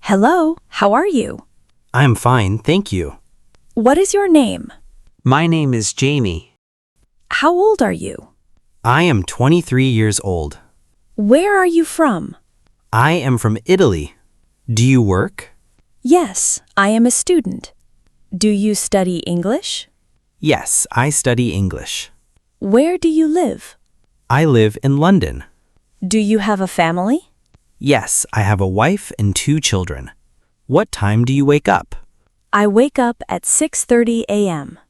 Hello, how are you? I'm fine, thank you. What is your name? My name is Jamie. How old are you? I am 23 years old. Where are you from? I am from Italy. Do you work? Yes, I am a student. Do you study English? Yes, I study English. Where do you live? I live in London. Do you have a family? Yes, I have a wife and 2 children. What time do you wake up? I wake up at 6:30 a.m.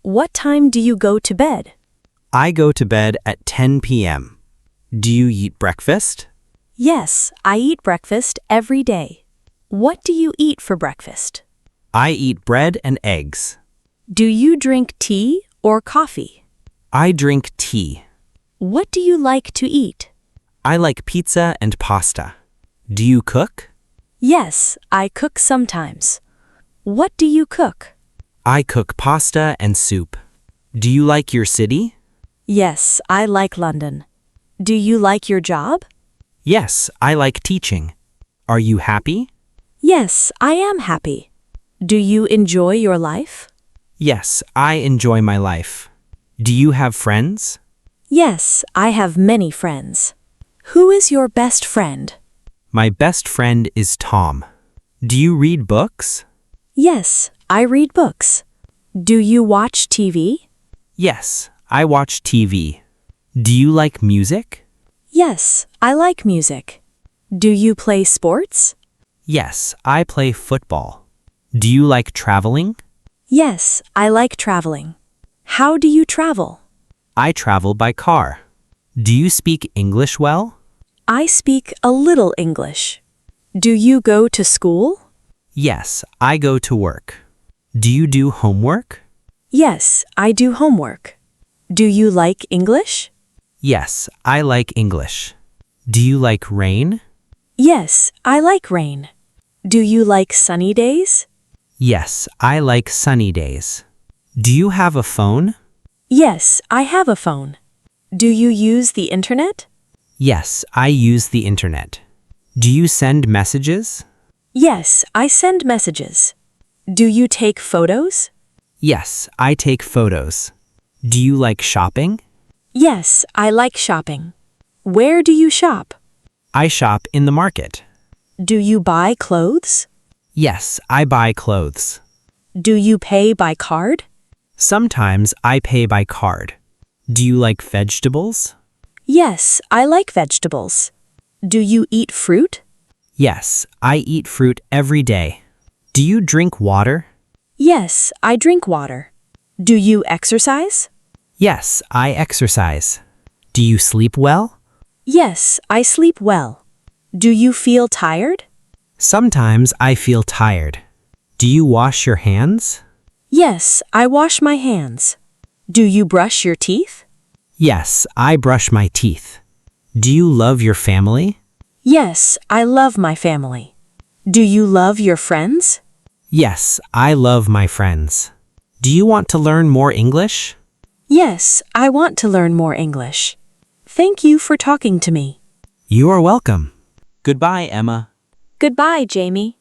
What time do you go to bed? I go to bed at 10 p.m. Do you eat breakfast? Yes, I eat breakfast every day. What do you eat for breakfast? I eat bread and eggs. Do you drink tea or coffee? I drink tea. What do you like to eat? I like pizza and pasta. Do you cook? Yes, I cook sometimes. What do you cook? I cook pasta and soup. Do you like your city? Yes, I like London. Do you like your job? Yes, I like teaching. Are you happy? Yes, I am happy. Do you enjoy your life? Yes, I enjoy my life. Do you have friends? Yes, I have many friends. Who is your best friend? My best friend is Tom. Do you read books? Yes, I read books. Do you watch TV? Yes, I watch TV. Do you like music? Yes, I like music. Do you play sports? Yes, I play football. Do you like traveling? Yes, I like traveling. How do you travel? I travel by car. Do you speak English well? I speak a little English. Do you go to school? Yes, I go to work. Do you do homework? Yes, I do homework. Do you like English? Yes, I like English. Do you like rain? Yes, I like rain. Do you like sunny days? Yes, I like sunny days. Do you have a phone? Yes, I have a phone. Do you use the internet? Yes, I use the internet. Do you send messages? Yes, I send messages. Do you take photos? Yes, I take photos. Do you like shopping? Yes, I like shopping. Where do you shop? I shop in the market. Do you buy clothes? Yes, I buy clothes. Do you pay by card? Sometimes I pay by card. Do you like vegetables? Yes, I like vegetables. Do you eat fruit? Yes, I eat fruit every day. Do you drink water? Yes, I drink water. Do you exercise? Yes, I exercise. Do you sleep well? Yes, I sleep well. Do you feel tired? Sometimes I feel tired. Do you wash your hands? Yes, I wash my hands. Do you brush your teeth? Yes, I brush my teeth. Do you love your family? Yes, I love my family. Do you love your friends? Yes, I love my friends. Do you want to learn more English? Yes, I want to learn more English. Thank you for talking to me. You are welcome. Goodbye, Emma. Goodbye, Jamie.